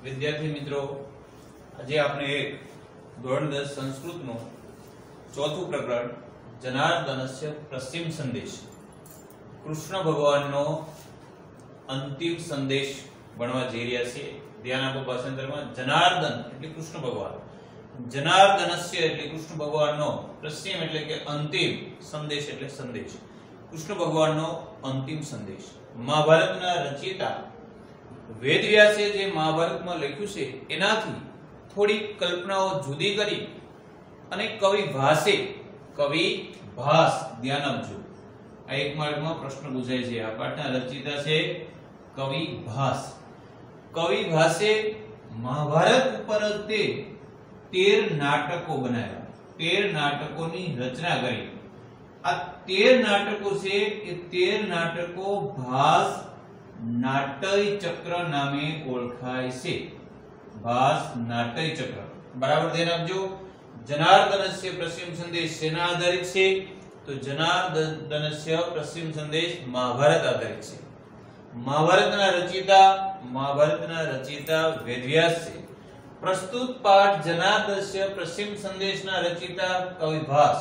विद्यार्थी मित्रों, आज आपने एक धोरण 10 संस्कृत नो चौथु प्रकरण जनार्दनस्य पश्चिम संदेश कृष्ण भगवान नो अंतिम संदेश बनवा जई रह्या छीए। ध्यान आपो भाषांतर में जनार्दन એટલે કૃષ્ણ ભગવાન, જનાર્દનस्य એટલે કૃષ્ણ ભગવાનનો, પશ્ચિમ એટલે કે અંતિમ, સંદેશ એટલે સંદેશ, કૃષ્ણ ભગવાનનો અંતિમ સંદેશ। મહાભારતના રચયિતા વેદવ્યાસે જે મહાભારતમાં લખ્યું છે એનાથી થોડી કલ્પનાઓ જુદી કરી અને કવિ ભાસે, કવિ ભાસ, ધ્યાન આપજો, આ એક માર્કમાં પ્રશ્ન પૂછાય છે। આ પાઠના રચયિતા છે કવિ ભાસ। કવિ ભાસે મહાભારત ઉપર તે 13 નાટકો બનાવ્યા, 13 નાટકોની રચના કરી। આ 13 નાટકો છે એ 13 નાટકો ભાસ નાટय चक्र नामे ओळखाय छे। भास नाटय चक्र, बराबर ध्यान आपजो। जनार्दनस्य पश्चिम संदेश सेना आधारित छे? तो जनार्दनस्य पश्चिम संदेश महाभारत आधारित छे। महाभारतना रचयिता वेदव्यास छे। प्रस्तुत पाठ जनार्दनस्य पश्चिम संदेशना रचयिता कवि भास।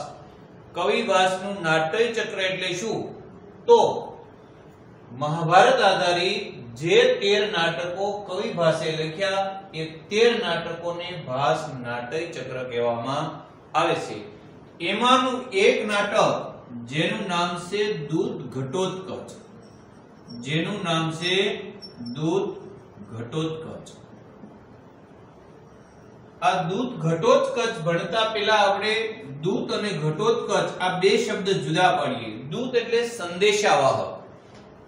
कवि भासनु नाटय चक्र एटले शुं? तो महाभारत आधारित जे 13 नाटको कवि भासे लख्या ए 13 नाटको ने भास नाटय चक्र कहेवामां आवे छे। एमानुं एक नाटक जेनुं नाम छे दूत घटोत्कच, जेनुं नाम छे दूत घटोत्कच। आ दूत घटोत्कच भणता पहेला आपणे दूत अने घटोत्कच आ बे शब्द जुदा पाडीए। दूत एटले संदेशावाहक,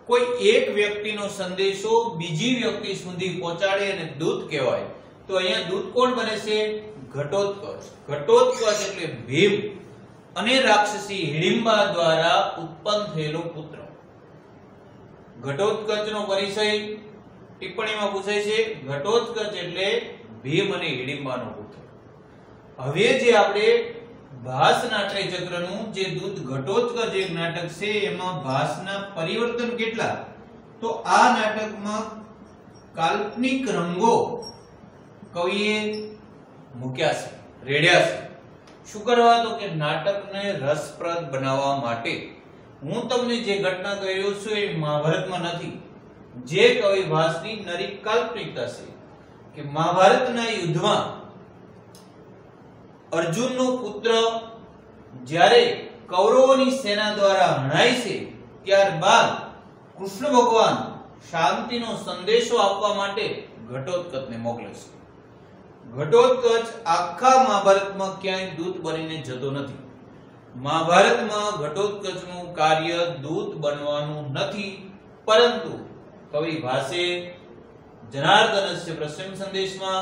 कोई एक व्यक्तिनो संदेशो बीजी व्यक्ति सुधी पहोंचाडे अने दूत कहेवाय। तो अहींया दूत कोण बने छे? घटोत्कच। घटोत्कच एटले भीम अने राक्षसी हिडिंबा द्वारा उत्पन्न थयेलो पुत्र। घटोत्कचनो परिचय टिप्पणीमां पूछाय छे। घटोत्कच एटले भीम अने हिडिंबानो पुत्र। हवे जे आपणे भास नाटय चक्रनु जे दूत घटोत्कच एक नाटक छे एमां भासना परिवर्तन केटला? तो आ नाटकमां काल्पनिक रंगो कविए मूक्या छे, रेड्या छे। शुं करवा? तो के नाटकने रसप्रद बनाववा माटे। हूँ तमने जे घटना कही रह्यो छुं ए महाभारतमां नथी, जे कवि भासनी नरी काल्पनिकता छे के महाभारतना युद्धमां अर्जुनનો પુત્ર જ્યારે કૌરવોની સેના દ્વારા હણાય છે ત્યારબાદ કૃષ્ણ ભગવાન શાંતિનો સંદેશો આપવા માટે ઘટોત્કચને મોકલે છે। ઘટોત્કચ આખા મહાભારતમાં ક્યાંય દૂત બનીને જતો નથી। મહાભારતમાં ઘટોત્કચનું કાર્ય દૂત બનવાનું નથી, પરંતુ કવિ ભાસે जनार्दनस्य पश्चिम संदेश में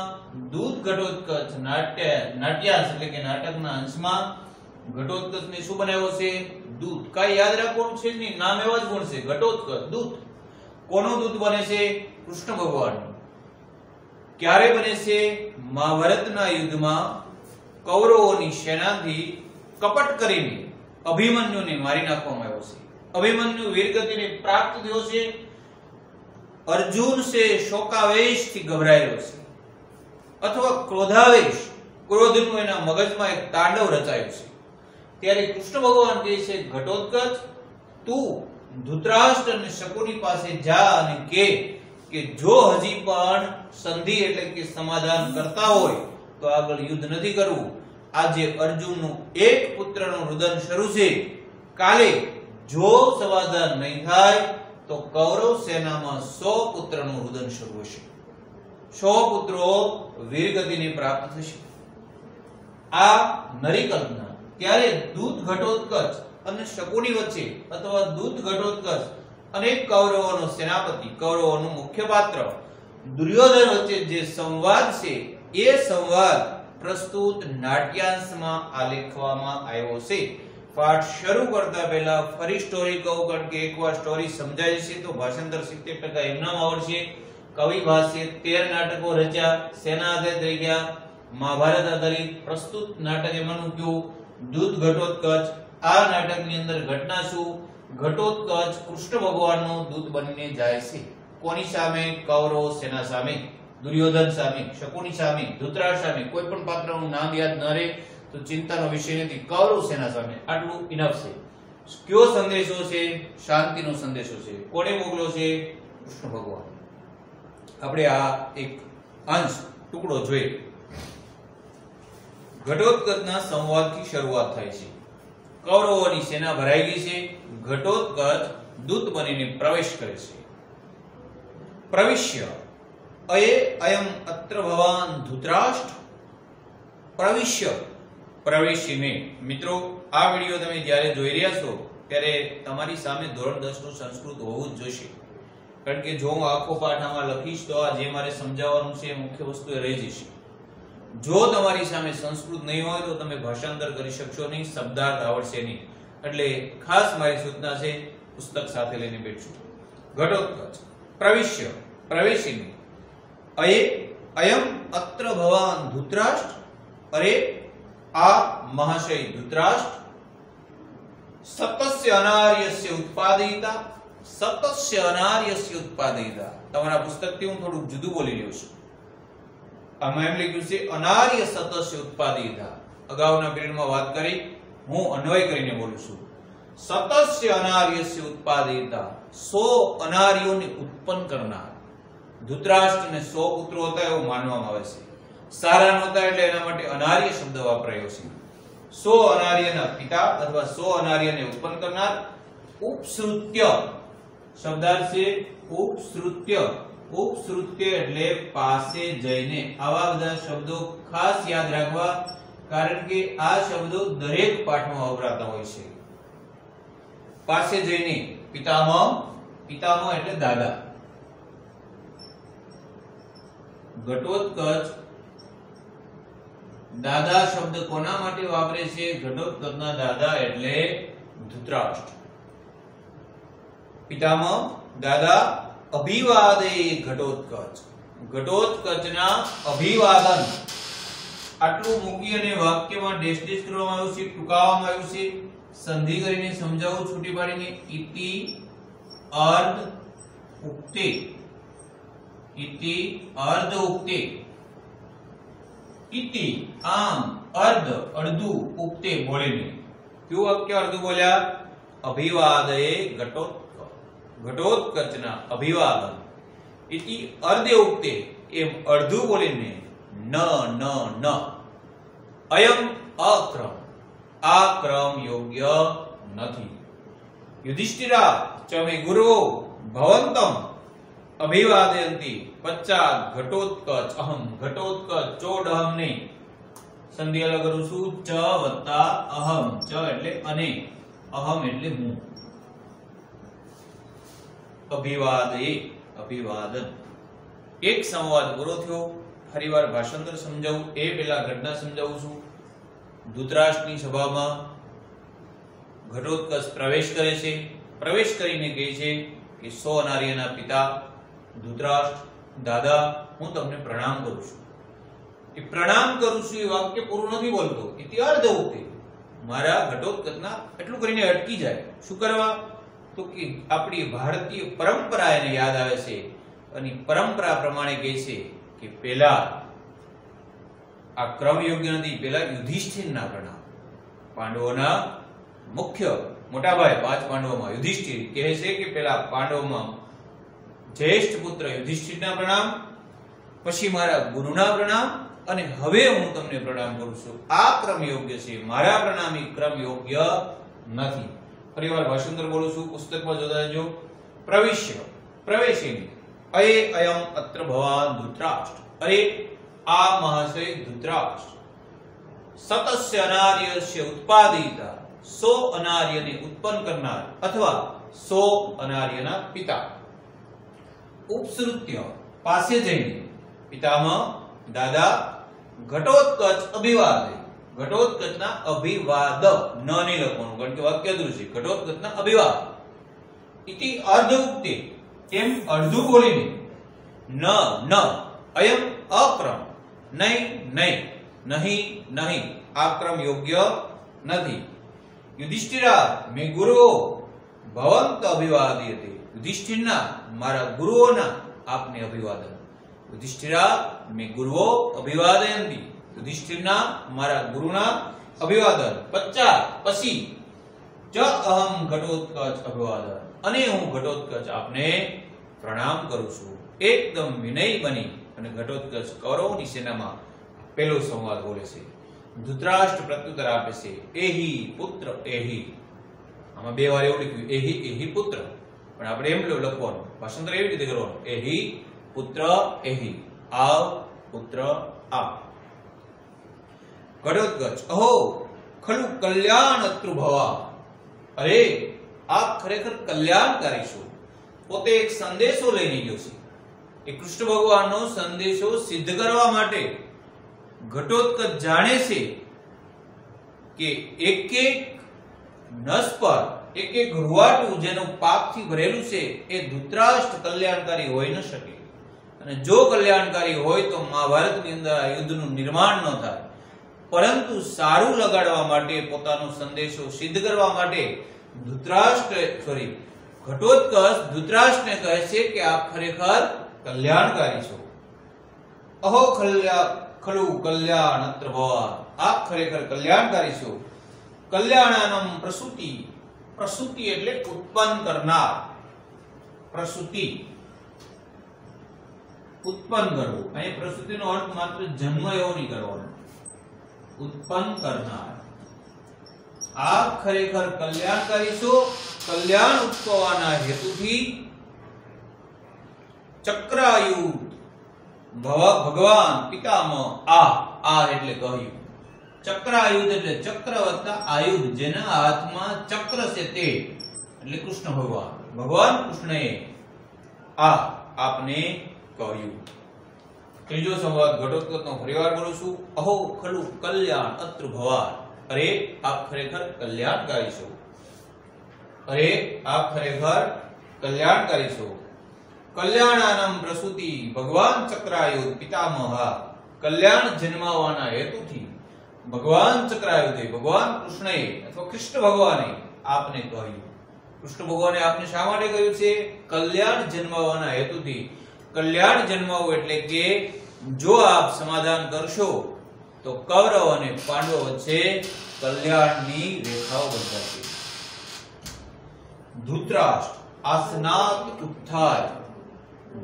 दूत घटोत्कच नाट्यास એટલે કે નાટકના અંશમાં ઘટોત્કચને શું બનાવ્યો છે? દૂત। કાઈ યાદ રાખવાનું છે નહીં, નામ એવા જ ગુણ છે, ઘટોત્કચ દૂત। કોનો દૂત બને છે? કૃષ્ણ ભગવાન। ક્યારે બને છે? મહાભારતના યુદ્ધમાં કૌરવોની સેનાથી કપટ કરીને અભિમન્યુને મારી નાખવામાં આવ્યો છે। અભિમન્યુ વીરગતિને પ્રાપ્ત થયો છે। अर्जुन से शोकावेश थी घबरायेलो छे अथवा क्रोधावेश, क्रोधनु एना मगजमां एक तांडव रचायो छे। त्यारे कृष्ण भगवान कहे छे घटोत्कच तू धृतराष्ट्र अने शकुनी पासे जा अने के जो हजी पण संधि एटले के समाधान करता होय तो आगळ युद्ध नथी करवुं। आजे अर्जुननु एक पुत्रनु रुदन शरू छे, काले जो समाधान नहीं थाय तो कौरव सेना में 100 पुत्रનું रुदन શરૂ હશે। 100 પુત્રો વીરગતિને પ્રાપ્ત થશે। આ નરી કલ્પના। ત્યારે દૂત ઘટોત્કચ અને શકુની વચ્ચે અથવા દૂત ઘટોત્કચ અને કૌરવોનો સેનાપતિ, કૌરવોનું મુખ્ય પાત્ર દુર્યોધન વચ્ચે જે સંવાદ છે એ સંવાદ પ્રસ્તુત નાટ્યાંશમાં આલેખવામાં આવ્યો છે। पाठ शुरू करता पहला फरी स्टोरी कहूं, कारण के एक बार स्टोरी समझाई छे तो भाषांतर 70% एमनाम आवडशे। कवि भासे 13 नाटको रच्या, सेना आधारित रही गया। महाभारत आधारित प्रस्तुत नाटक एमानुं क्यों? दूत घटोत्कच। आ नाटकनी अंदर घटना शुं? घटोत्कच कृष्ण भगवाननो दूत बनीने जाय छे। कोनी सामे? कौरव सेना सामे। દુર્યોધન સામે, શકુની સામે, ધૃતરાષ્ટ્ર સામે કોઈ પણ પાત્રનું નામ યાદ ન રહે તો ચિંતાનો વિષય નથી. કૌરવ સેના સામે આટલું ઇનફ છે. કયો સંદેશો છે? શાંતિનો સંદેશો છે. કોણે મોકલ્યો છે? કૃષ્ણ ભગવાન. આપણે આ એક અંશ ટુકડો જોઈએ. ઘટોત્કચના સંવાદથી શરૂઆત થાય છે. કૌરવોની સેના ભરાઈ ગઈ છે. ઘટોત્કચ દૂત બનીને પ્રવેશ કરે છે. પ્રવિશ્ય અયમ અત્ર ભવાન ધૃતરાષ્ટ્ર. પ્રવિશ્ય પ્રવેશીને. મિત્રો, આ વિડિયો તમે જ્યારે જોઈ રહ્યા છો ત્યારે તમારી સામે ધોરણ 10 નું સંસ્કૃત હોવું જ જોઈશે. કારણ કે જો હું આખો પાઠ આમાં લખીશ તો આ જે મારે સમજાવવાનું છે મુખ્ય વસ્તુ એ રહી જશે. જો તમારી સામે સંસ્કૃત નહીં હોય તો તમે ભાષાંતર કરી શકશો નહીં, શબ્દાર્થ આવડશે નહીં. એટલે ખાસ મારી સૂચના છે, પુસ્તક સાથે લઈને બેઠો. ઘટોત્કચ પ્રવિશ્ય પ્રવેશીને અયમ અત્ર ભવાન ધૃતરાષ્ટ્ર. અરે આ મહાશય ધૃતરાષ્ટ્ર સતસ્ય અનાર્યસ્ય ઉત્પાદયિતા. સતસ્ય અનાર્યસ્ય ઉત્પાદયિતા. તમારા પુસ્તકથી હું થોડું જુદું બોલી રહ્યો છું. આમાં એમ લખ્યું છે અનાર્ય સતસ્ય ઉત્પાદયિતા. અગાઉના પીરિયડમાં વાત કરી, હું અન્વય કરીને બોલું છું. સતસ્ય અનાર્યસ્ય ઉત્પાદયિતા. 100 અનાર્યોને ઉત્પન્ન કરનાર. ધૃતરાષ્ટ્રને 100 પુત્રો હતા એવું માનવામાં આવે છે. સારા નહોતા એટલે એના માટે અનાર્ય શબ્દ વાપરાયો છે. 100 અનાર્યના પિતા અથવા 100 અનાર્યને ઉત્પન્ન કરનાર. ઉપસૃત્ય શબ્દાર્થ છે ઉપસૃત્ય. ઉપસૃત્ય એટલે પાસે જઈને. આવા બધા શબ્દો ખાસ યાદ રાખવા, કારણ કે આ શબ્દો દરેક પાઠમાં વપરાતા હોય છે. પાસે જઈને. પિતામહ. પિતામહ એટલે દાદા. ઘટોત્કચ દાદા શબ્દ કોના માટે વાપરે છે? ઘટોત્કચના દાદા એટલે ધૃતરાષ્ટ્ર. પિતામહ દાદા. અભિવાદે ઘટોત્કચ. ઘટોત્કચના અભિવાદન. આટલું મૂકી અને વાક્યમાં ડેશ ડેશ કરવામાં આવ્યું છે, ટૂંકાવવામાં આવ્યું છે. સંધિ કરીને સમજાવું છૂટી પાડીને. ઇતિ અર્ધ ઉક્તે. ઇતિ અર્ધ ઉક્તે. ઇતિ આમ, અર્ધ અડધું, ઉક્તે બોલીને. કયું વાક્ય અડધું બોલ્યા? અભિવાદે ઘટોત્કચ. ઘટોત્કચના અભિવાદન. ઇતિ અર્ધે ઉક્તે. એમ અડધું બોલીને. ન ન ન. અયમ અક્રમ. આ ક્રમ યોગ્ય નથી. યુધિષ્ઠિરા ચમે ગુરુઓ ભવંતમ અભિવાદયંતિ. પશ્ચાત ઘટોત્કચ અહમ. ઘટોત્કચ ચોડહમ નહીં. સંધિ અલગ કરું છું. ચ વત્તા અહમ. ચ એટલે અને, અહમ એટલે હું. અભિવાદે અભિવાદન. એક સંવાદ પૂરો થયો. ફરીવાર ભાષાંતર સમજાવું એ પહેલા ઘટના સમજાવું છું. ધૃતરાષ્ટ્રની સભામાં ઘટોત્કચ પ્રવેશ કરે છે. પ્રવેશ કરીને કહે છે કે 100 અનાર્યના પિતા ધૃતરાષ્ટ્ર, દાદા, હું તમને પ્રણામ કરું છું. એ પ્રણામ કરું છું એ વાક્ય પૂરું નથી બોલતો. ઇતિ અર્ધ ઉક્તે. મારા ઘટોત્કચના એટલું કરીને અટકી જાય. શું કરવા? તો કે આપણી ભારતીય પરંપરા એને યાદ આવે છે અને પરંપરા પ્રમાણે કહે છે કે પહેલા આ ક્રમ યોગ્ય નથી. પહેલા યુધિષ્ઠિરના પ્રણામ. પાંડવોના મુખ્ય મોટા ભાઈ 5 પાંડવોમાં યુધિષ્ઠિર કહે છે કે પહેલા પાંડવોમાં જ્યેષ્ઠ પુત્ર યુધિષ્ઠિરના પ્રણામ, પછી મારા ગુરુના પ્રણામ, અને હવે હું તમને પ્રણામ કરું છું. આ ક્રમ યોગ્ય છે. મારા પ્રણામ એ ક્રમ યોગ્ય નથી. ફરીવાર ભાષાંતર બોલું છું. પુસ્તકમાં જોતા રહેજો. પ્રવિશ્ય પ્રવેશીને. અયમ અત્ર ભવાન ધૃતરાષ્ટ્ર. અરે આ મહાશય ધૃતરાષ્ટ્ર. સતસ્ય અનાર્યસ્ય ઉત્પાદયિતા. 100 અનાર્યને ઉત્પન્ન કરનાર અથવા 100 અનાર્યના પિતા. ઉપસૃત્ય પાસે જઈને. પિતામહ દાદા. ઘટોત્કચ અભિવાદે. ઘટોત્કચના અભિવાદ. ન નહીં લખવાનું કારણ કે વાક્ય અધૂરું છે. ઘટોત્કચના અભિવાદ. ઇતિ અર્ધ ઉક્તે. એમ અડધું બોલીને. ન ન. અયમ અક્રમ. નહીં નહીં. નહીં નહીં. આ ક્રમ યોગ્ય નથી. યુધિષ્ઠિરા મે ગુરુઓ ભવંત અભિવાદયતે. યુધિષ્ઠિરના મારા ગુરુઓના આપને અભિવાદન. યુધિષ્ઠિરા મે ગુરુઓ અભિવાદયંતિ. યુધિષ્ઠિરના મારા ગુરુના અભિવાદન. પછી ચ અહમ ઘટોત્કચ અભિવાદન, અને હું ઘટોત્કચ આપને પ્રણામ કરું છું. એકદમ વિનય બની અને ઘટોત્કચ કૌરવની સેનામાં પહેલો સંવાદ બોલે છે. ધૃતરાષ્ટ્ર પ્રત્યુત્તર આપે છે, એહી પુત્ર એહી. આમાં બે વાર એવું લખ્યું એહી એહી પુત્ર, પણ આપણે એમ લખવાનું, ભાષાંતર એવી રીતે કરવાનું, એહી પુત્ર એહી, આવ પુત્ર આવ. ઘટોત્કચ અહો ખલુ કલ્યાણત્રુ ભવા. અરે આપ ખરેખર કલ્યાણકારી છો. પોતે એક સંદેશો લઈને ગયો છે. એ કૃષ્ણ ભગવાનનો સંદેશો સિદ્ધ કરવા માટે ઘટોત્કચ જાણે છે કે એક એક નસ પર એક એક રૂવાટું જેનું પાપથી ભરેલું છે એ ધૃતરાષ્ટ્ર કલ્યાણકારી હોઈ ન શકે. અને જો કલ્યાણકારી હોય તો મહાભારતની અંદર આ યુદ્ધનું નિર્માણ ન થાય. પરંતુ સારું લગાડવા માટે, પોતાનો સંદેશો સિદ્ધ કરવા માટે ઘટોત્કચ ધૃતરાષ્ટ્રને કહે છે કે આપ ખરેખર કલ્યાણકારી છો. અહો ખલુ કલ્યાણત્ર ભવા. આપ ખરેખર કલ્યાણકારી છો. કલ્યાણાનમ પ્રસૂતિ. પ્રસૂતિ એટલે ઉત્પન્ન કરનાર. પ્રસૂતિ ઉત્પન્ન કરવું. અહીં પ્રસૂતિનો અર્થ માત્ર જન્મ એવો નહીં કરવાનો, ઉત્પન્ન કરનાર. આપ ખરેખર કલ્યાણકારી છો. કલ્યાણ ઉત્પવવાના હેતુથી ચક્રાયુધ ભગવાન પિતામહ આ એટલે કહ્યું. ચક્રાયુધ એટલે ચક્ર વત્તા આયુધ, જેના હાથમાં ચક્ર છે તે એટલે કૃષ્ણ ભગવાન. ભગવાન કૃષ્ણએ આપને કહ્યું. ત્રીજો સંવાદ ઘટોત્કચનો ફરીવાર બોલું છું. અહો ખલુ કલ્યાણ અત્ર ભવા. અરે આપ ખરેખર કલ્યાણકારી છો. અરે આપ ખરેખર કલ્યાણકારી છો. કલ્યાણાનમ પ્રસૂતિ ભગવાન ચક્રાયુધ પિતામહ. કલ્યાણ જન્માવવાના હેતુથી ભગવાન ચક્રાયુધે, ભગવાન કૃષ્ણએ અથવા કૃષ્ણ ભગવાને આપને કહ્યું. કૃષ્ણ ભગવાને આપને શા માટે કહ્યું છે? કલ્યાણ જન્માવવાના હેતુથી. કલ્યાણ જન્માવવું એટલે કે જો આપ સમાધાન કરશો તો કૌરવ અને પાંડવો વચ્ચે કલ્યાણની રેખાઓ બંધાશે. ધૃતરાષ્ટ્ર આસનાત ઉત્થાય.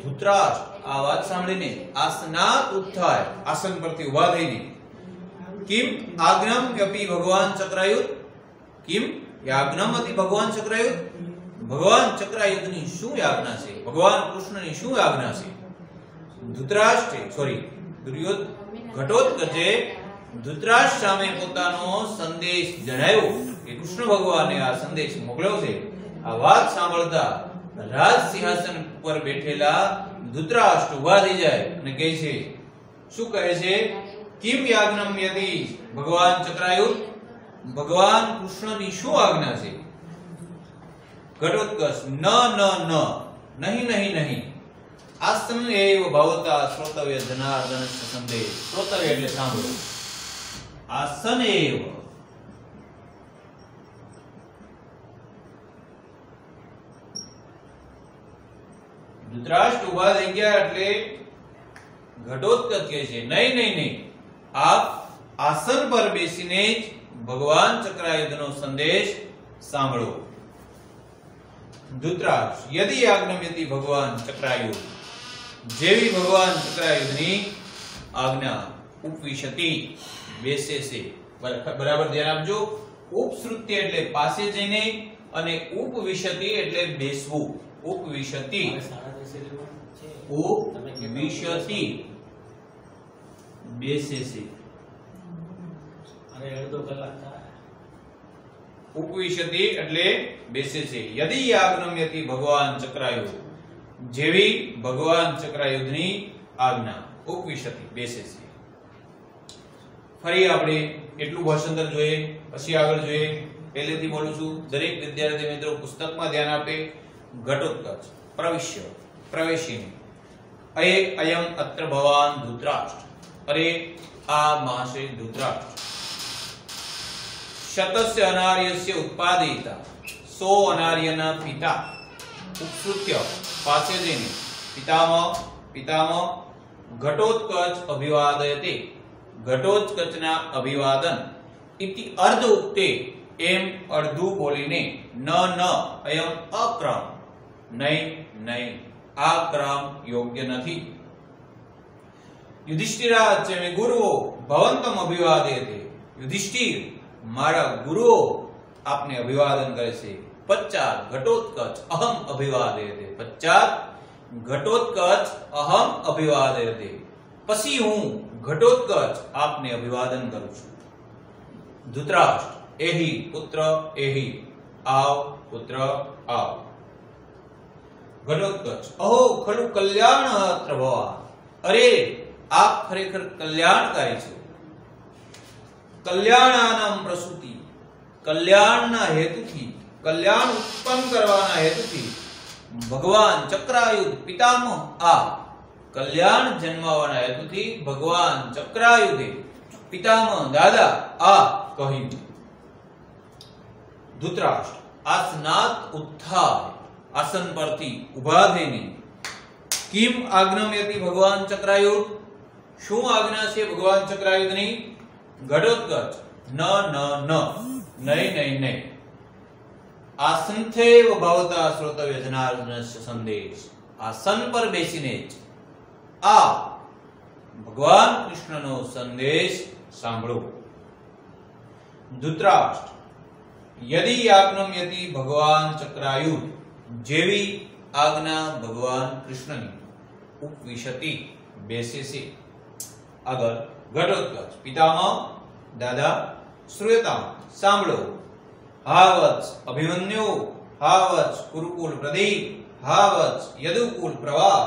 ધૃતરાષ્ટ્ર આ વાત સાંભળીને આસનાત ઉત્થાય, આસન પરથી ઊભા થઈને, કિમ આજ્ઞમ્યપી ભગવાન ચક્રાયુધ. કિમ યાજ્ઞમતિ ભગવાન ચક્રાયુધ. ભગવાન ચક્રાયુધની શું આજ્ઞા છે? ભગવાન કૃષ્ણની શું આજ્ઞા છે? ઘટોત્કચે ધૃતરાષ્ટ્ર સામે પોતાનો સંદેશ જણાવ્યો કે કૃષ્ણ ભગવાને આ સંદેશ મોકલ્યો છે. આ વાત સાંભળતા રાજ સિંહાસન પર બેઠેલા ધૃતરાષ્ટ્ર ઊભા થઈ જાય અને કહે છે, શું કહે છે? કિમ યાજ્ઞમ્યતિ ભગવાન ચક્રાયુધ. ભગવાન કૃષ્ણની શું આજ્ઞા છે? ઘટોત્કચ નહીં નહીં નહીં. આસન એવ ભવતા શ્રોતવ્ય જનાર્દન સંદેશ. શ્રોતવ્ય એટલે સાંભળો. આસન એવ. ધૃતરાષ્ટ્ર ઉભા થઈ ગયા એટલે ઘટોત્કચ કહે છે, નહીં નહીં નહીં, આપ આસન પર બેસીને જ ભગવાન ચક્રાયુધનો સંદેશ સાંભળો. ધૃતરાષ્ટ્ર યદિ આજ્ઞમ્યતિ ભગવાન ચક્રાયુધ. જેવી ભગવાન ચક્રાયુધની આજ્ઞા. ઉપવિશતિ બેસે છે. બરાબર ધ્યાન આપજો. ઉપશ્રુત્ય એટલે પાસે જઈને અને ઉપવિશતિ એટલે બેસવું. ઉપવિશતિ ઉપવિશતિ બેસે છે. ઉપવિશતિ એટલે બેસે છે. યદિ આજ્ઞમ્યતિ ભગવાન ચક્રાયુધ. જેવી ભગવાન ચક્રાયુધની આજ્ઞા. ઉપવિશતિ બેસે છે. ફરી આપણે એટલું ભાષાંતર જોઈએ, પછી આગળ જોઈએ. પહેલેથી બોલું છું, દરેક વિદ્યાર્થી મિત્રો પુસ્તકમાં ધ્યાન આપે. ઘટોત્કચ પ્રવેશીને અયમ અત્ર ભવાન ધૃતરાષ્ટ્ર. અરે આ મહાશય ધૃતરાષ્ટ્ર. શતસ્ય અનાર્યસ્ય ઉત્પાદયિતા. 100 અનાર્યના પિતા. ઉપસૃત્ય પાસે જઈને પિતામહ ઘટોત્કચ અભિવાદયતે ઘટોત્કચના અભિવાદન ઇતિ અર્ધ ઉક્તે એમ અર્ધું બોલીને ન અયમ અક્રમ નહીં આ ક્રમ યોગ્ય નથી. યુધિષ્ઠિરાચ મે ગુરુઓ ભવંતમ અભિવાદયતે યુધિષ્ઠિર મારા ગુરુઓ આપને અભિવાદન કરે છે. પશ્ચાત ઘટોત્કચ અહમ અભિવાદયતે પશ્ચાત ઘટોત્કચ અહમ અભિવાદયતે પછી હું ઘટોત્કચ આપને અભિવાદન કરું છું. ધૃતરાષ્ટ્ર એહી પુત્ર એહી આવ પુત્ર આવ. ઘટોત્કચ અહો ખલુ કલ્યાણ અત્ર ભવા અરે આપ ખરેખર કલ્યાણકારી છો. કલ્યાણાનામ પ્રસૂતિ કલ્યાણના હેતુથી કલ્યાણ ઉત્પન્ન કરવાના હેતુથી ભગવાન ચક્રાયુધ પિતામહ આ કલ્યાણ જન્માવાના હેતુથી ભગવાન ચક્રાયુધે પિતામહ દાદા આ કહ્યું. ધૃતરાષ્ટ્ર આસનાત ઉત્થાય આસન પરથી ઊભા થઈને કિમ આજ્ઞામ્યતિ ભગવાન ચક્રાયુધ શું આજ્ઞા છે ભગવાન ચક્રાયુધની. ઘટોત્કચ નહીં આસનથેવ ભવતા શ્રોતવ્ય જનાર્દનસ્ય સંદેશ આસન પર બેસીને જ આ ભગવાન કૃષ્ણનો સંદેશ સાંભળો. ધૃતરાષ્ટ્ર યદિ આજ્ઞામ્યતિ ભગવાન ચક્રાયુધ જેવી આજ્ઞા ભગવાન કૃષ્ણની ઉપવિશતિ બેસે છે. આગળ ઘટોત્કચ પિતામહ દાદા શ્રૂયતામ સાંભળો. હાવત્સ અભિમન્યુ હાવત્સ કુરુકુલ પ્રદીપ હાવત્સ યદુકુલ પ્રવાહ.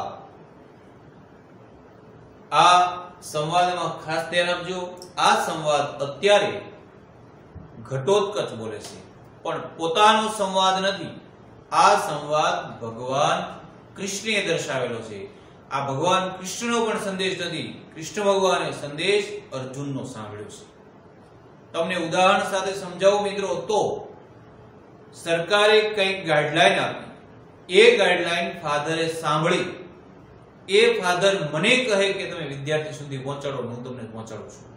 આ સંવાદમાં ખાસ ધ્યાન આપજો. આ સંવાદ અત્યારે ઘટોત્કચ બોલે છે પણ પોતાનો સંવાદ નથી. આ સંવાદ ભગવાન કૃષ્ણએ દર્શાવેલો છે. આ ભગવાન કૃષ્ણનો પણ સંદેશ નથી. કૃષ્ણ ભગવાને સંદેશ અર્જુનનો સાંભળ્યો છે. તમને ઉદાહરણ સાથે સમજાવું મિત્રો તો સરકારે કંઈક ગાઈડલાઈન આપી. એ ગાઈડલાઈન ફાધરે સાંભળી. એ ફાધર મને કહે કે તમે વિદ્યાર્થી સુધી પહોંચાડો, હું તમને પહોંચાડું છું.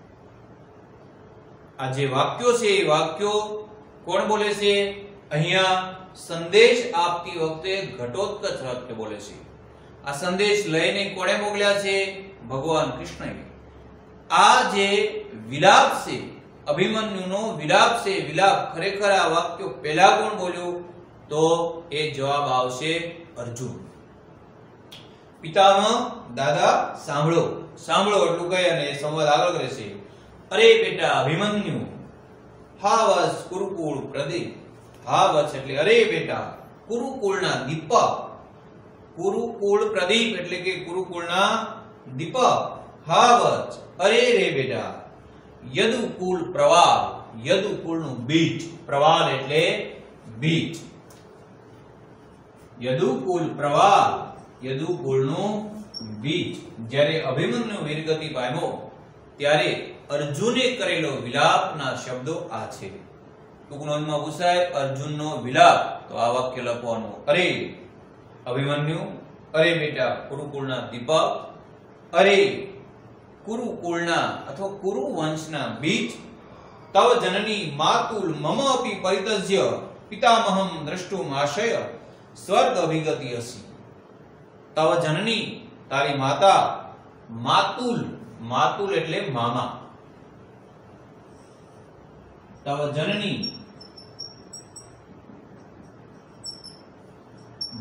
આ જે વાક્યો છે એ વાક્યો કોણ બોલે છે? અહીંયા સંદેશ આપતી વખતે ઘટોત્કચ વાક્ય બોલે છે. આ સંદેશ લઈને કોણે મોકલ્યા છે? ભગવાન કૃષ્ણએ. આ જે વિલાપ છે અભિમન્યુનો વિલાપ છે, વિલાપ ખરેખર આ વાક્યો પહેલા કોણ બોલ્યું? તો એ જવાબ આવશે અર્જુન. પિતામહ દાદા સાંભળો સાંભળો એટલું કહે અને સંવાદ આગળ કરે છે. અરે બેટા અભિમન્યુ હાવસ કુરુકુળ પ્રદીપ. હાવસ એટલે અરે બેટા કુરુકુળના દીપક. કુરુકુળ પ્રદીપ એટલે કે કુરુકુળના દીપક. હાવસ અરે રે બેટા યદુકુલ પ્રવાહ. યદુકુળનું બીજ. પ્રવાહ એટલે બીજ. યદુકુલ પ્રવાહ યદુકુળનું બીજ. જ્યારે અભિમન્યુ વીરગતિ પામ્યો ત્યારે અર્જુને કરેલો વિલાપના શબ્દો આ છે. ટૂંક નોંધમાં પૂછાય અર્જુનનો વિલાપ તો આ વાક્ય લખવાનું. અરે અભિમન્યુ અરે બેટા કુરુકુળના દીપક. અરે કુરુકુળના અથવા કુરુ વંશના બીજ. તવ જનની માતુલ મમ અપી પરિતજ્ય પિતામહમ દ્રષ્ટુમ આશય સ્વર્ગ અભિગતિ અસી. તવ જનની તારી માતા. માતુલ માતુલ એટલે મામા. તવ જનની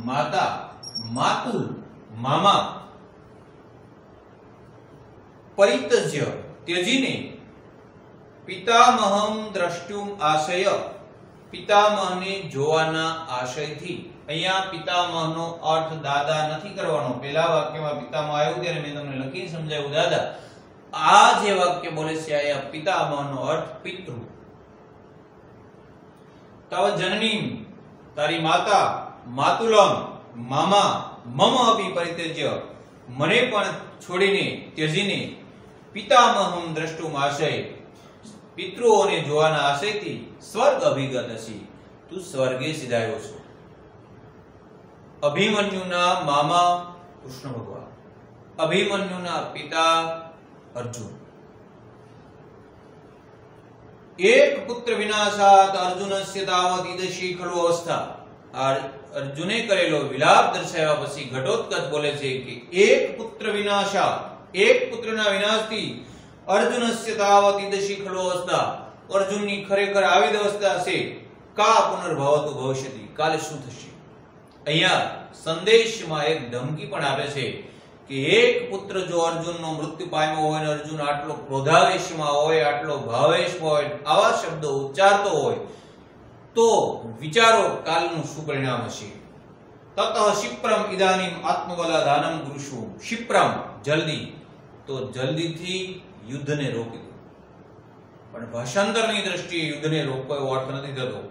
માતા. માતુલ મામા. પરિતજ્ય ત્યજીને. પિતામહમ દ્રષ્ટુમ આશય પિતામહને જોવાના આશયથી. અહીંયા પિતામહનો અર્થ દાદા નથી કરવાનો. પહેલા વાક્યમાં પિતામહ આવ્યું ત્યારે મેં તમને લખીને સમજાવ્યું દાદા. આ જે વાક્ય બોલે છે અહીંયા પિતામહનો અર્થ પિતૃ. તવ જનની તારી માતા. માતુલમ મામા. મમ અપી પરિત્યજ્ય મને પણ છોડીને ત્યજીને. પિતામહમ દ્રષ્ટુમ આશય પિતૃઓને જોવાના આશયથી સ્વર્ગ અભિગત હસી તું સ્વર્ગે સિધાયો છો. અભિમન્યુના મામા કૃષ્ણ ભગવાન અભિમન્યુના પિતા અર્જુન. એક પુત્ર વિનાશાત અર્જુનસ્ય તાવત ઈદશી ખલુ અવસ્થા. અર્જુને કરેલો વિલાપ દર્શાવ્યા પછી ઘટોત્કચ બોલે છે કે એક પુત્ર વિનાશાત, એક પુત્રના વિનાશથી અર્જુનસ્ય તાવત ઈદશી ખલુ અવસ્થા, અર્જુનની ખરેખર આવી જ અવસ્થા છે. કા પુનર્ભવતુ ભવિષ્યતિ, કાલે શું થશે. અહીંયા સંદેશમાં એક ધમકી પણ આપે છે કે એક પુત્ર જો અર્જુનનો મૃત્યુ પામ્યો હોય અને અર્જુન આટલો ક્રોધાવેશમાં હોય, આટલો ભાવેશ હોય, આવા શબ્દો ઉચ્ચારતો હોય તો વિચારો કાલનું શું પરિણામ હશે. તતઃ ક્ષિપ્રમ ઇદાનીમ આત્મબલાધાનમ કુરુષુ. ક્ષિપ્રમ જલ્દી, તો જલ્દીથી યુદ્ધને રોકી દો. પણ ભાષાંતરની દ્રષ્ટિએ યુદ્ધને રોકવો એવો અર્થ નથી થતો.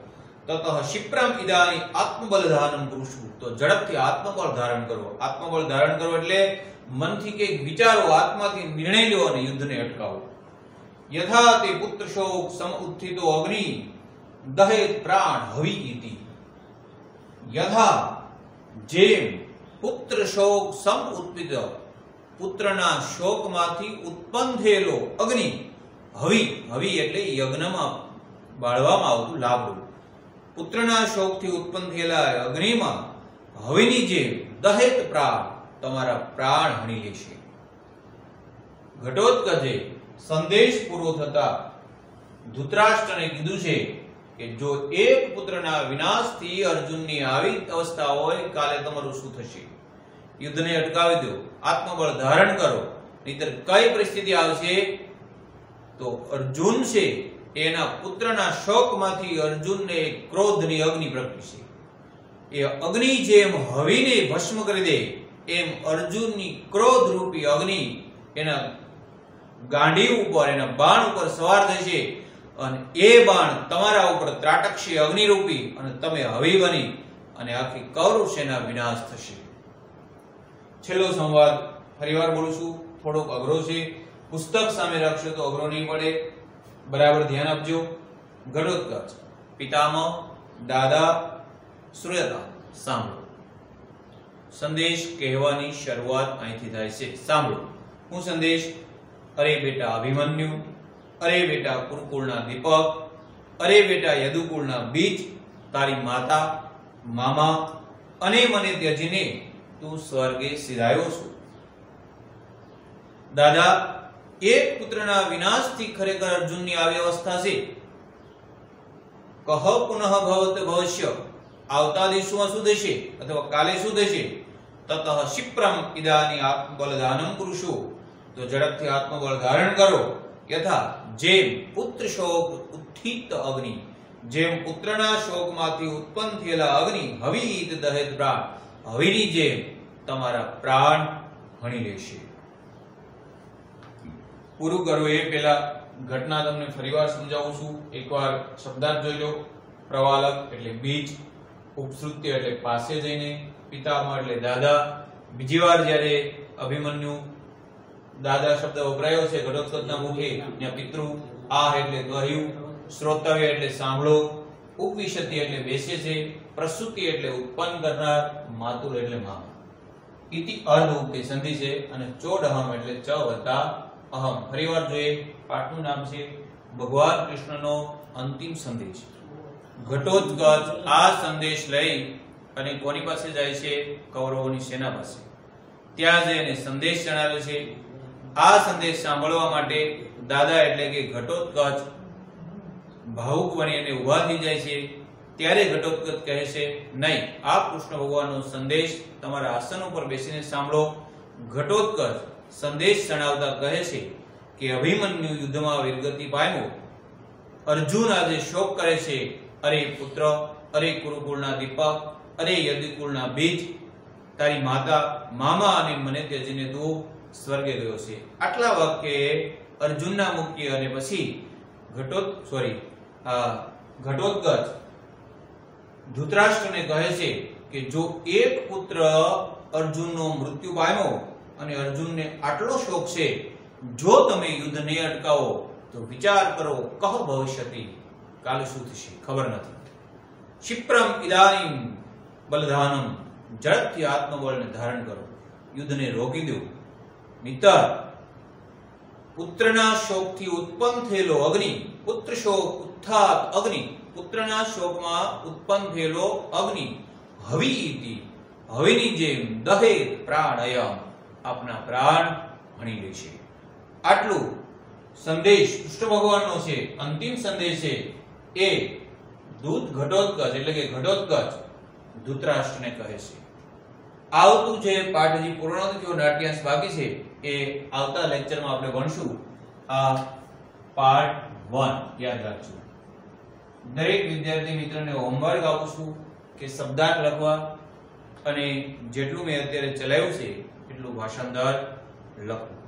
તતઃ ક્ષિપ્રમ ઇદાની આત્મબલધાનમ કુરુષુ, તો ઝડપથી આત્મબળ ધારણ કરો. આત્મબળ ધારણ કરો એટલે મનથી કંઈક વિચારો, આત્માથી નિર્ણય લો અને યુદ્ધને અટકાવો. યથા તે પુત્ર શોક સમ ઉત્થિતો અગ્નિ દહેત પ્રાણ હવિ ઇતિ. યથા જેમ પુત્ર શોક સમ ઉત્થિત, પુત્રના શોકમાંથી ઉત્પન્ન થયેલો અગ્નિ, હવિ, હવિ એટલે યજ્ઞમાં બાળવામાં આવતું લાકડું, પુત્રના શોકથી ઉત્પન્ન થયેલા અગ્નિમાં હવિની જેમ દહેત પ્રાણ, તમારા પ્રાણ હણી લેશે. ઘટોત્કચે સંદેશ પૂરો થતા ધૃતરાષ્ટ્રને કીધું છે કે જો એક પુત્રના વિનાશથી અર્જુનની આવી અવસ્થા હોય, કાલે તમારું શું થશે. યુદ્ધને અટકાવી દો, આત્મબળ ધારણ કરો, નહીતર કઈ પરિસ્થિતિ આવશે તો અર્જુન છે એના પુત્રના શોકમાંથી અર્જુનને ક્રોધની અગ્નિ પ્રગટશે. એ અગ્નિ જેમ હવિને ભસ્મ કરી દે એમ અર્જુનની ક્રોધ રૂપી અગ્નિ એના ગાંડી ઉપર, એના બાણ ઉપર સવાર થશે અને એ બાણ તમારા ઉપર ત્રાટકશે અગ્નિરૂપી અને તમે હવિ બની અને આખી કૌરવ સેના વિનાશ થશે. છેલ્લો સંવાદ ફરીવાર બોલું છું, થોડોક અઘરો છે. પુસ્તક સામે રાખશો તો અઘરો નહીં પડે, બરાબર ધ્યાન આપજો. ઘટોત્કચ પિતામહ, દાદા, શ્રુયતા. સાંભળો, સંદેશ કહેવાની શરૂઆત અહીંથી થાય છે. સાંભળો. હું સંદેશ? અરે બેટા અભિમન્યુ, અરે બેટા કુરુકુળના દીપક, અરે બેટા યદુકુળના બીજ, તારી માતા, મામા અને મને ત્યજીને તું સ્વર્ગે સિધાયો છું. દાદા, એક પુત્રના વિનાશથી ખરેખર અર્જુનની આવી અવસ્થા છે. કહ પુનઃ ભવત ભવિષ્ય, આવતા દિવસોમાં શું થશે અથવા કાલે શું થશે. તતઃ ક્ષિપ્રમ ઇદાની આત્મબલધાનમ કુરુષુ, તો ઝડપથી આત્મબળ ધારણ કરો. યથા જેમ પુત્ર શોક ઉત્થિત અગ્નિ, જેમ પુત્રના શોકમાંથી ઉત્પન્ન થયેલા અગ્નિ હવિત દહેત પ્રાણ, હવિની જેમ તમારા પ્રાણ હણી લેશે. પૂરું કરો એ પહેલા ઘટના તમને ફરીવાર સમજાવું છું. એકવાર શબ્દાર્થ જોઈ લો. પ્રવાલક એટલે બીજ, ઉપસૃત્ય એટલે પાસે જઈને, પિતામહ એટલે દાદા. બીજી વાર જ્યારે અભિમન્યુ દાદા શબ્દ વપરાયો છે ઘટોત્કચના મુખે, ત્યાં પિતૃ, આ એટલે કહ્યું, શ્રોતવ્ય એટલે સાંભળો, ઉપવિશતિ એટલે બેસે છે, પ્રસૂતિ એટલે ઉત્પન્ન કરનાર, માતુર એટલે મામા. ઇતિ અર્ધ ઉક્તિ સંધિ છે અને ચોડહમ એટલે ચ વત્તા અહમ. ફરીવાર જોઈએ. પાઠનું નામ છે ભગવાન કૃષ્ણનો અંતિમ સંદેશ. ઘટોત્કચ આ સંદેશ લઈ અને કોની પાસે જાય છે? કૌરવોની સેના પાસે. ત્યાં જઈને સંદેશ જણાવે છે. આ સંદેશ સાંભળવા માટે દાદા એટલે કે ઘટોત્કચ ભાવુક બનીને ઊભા થઈ જાય છે. ત્યારે ઘટોત્કચ કહે છે, નહીં, આ કૃષ્ણ ભગવાનનો સંદેશ તમારા આસન ઉપર બેસીને સાંભળો. ઘટોત્કચ સંદેશ જણાવતા કહે છે કે અભિમન્યુ યુદ્ધમાં વીરગતિ પામ્યો. અર્જુન આજે શોક કરે છે. અરે પુત્ર, અરે કુરુકુળના દીપક, અરે યદુકુળના બીજ, તારી માતા, મામા અને મને ત્યજીને તું સ્વર્ગે ગયો છે. આટલા વાક્ય અર્જુનના મુખ્ય અને પછી ઘટોત્કચ ધૃતરાષ્ટ્રને કહે છે કે જો એક પુત્ર અર્જુનનો મૃત્યુ પામ્યો અને અર્જુનને આટલો શોક છે, જો તમે યુદ્ધ નહીં અટકાવો તો વિચાર કરો, કહ ભવિષ્યતિ, કાલે શું થશે ખબર નથી. ક્ષિપ્રમ ઇદાનીમ બલધાનમ, ઝડપથી આત્મબળને ધારણ કરો, યુદ્ધને રોકી દો. મિત્ર, પુત્રના શોકથી ઉત્પન્ન થયેલો અગ્નિ, પુત્ર શોક ઉત્થાત અગ્નિ, પુત્રના શોકમાં ઉત્પન્ન થયેલો અગ્નિ હવિતિ, હવિની જેમ દહેત પ્રાણયમ, આપના પ્રાણ હણી લેશે. આટલું સંદેશ કૃષ્ણ ભગવાનનો છે, અંતિમ સંદેશ છે. એ દૂત ઘટોત્કચ એટલે કે ઘટોત્કચ ધૃતરાષ્ટ્રને કહે છે. આવતું જે પાઠ હજી પૂર્ણ નથી થયો, નાટ્યાંશ બાકી છે, એ આવતા લેક્ચરમાં આપણે ભણશું. આ પાર્ટ 1 યાદ રાખજો. દરેક વિદ્યાર્થી મિત્રને હોમવર્ક આપું છું કે શબ્દાર્થ લખવા અને જેટલું મેં અત્યારે ચલાવ્યું છે એટલું ભાષાંતર લખવું.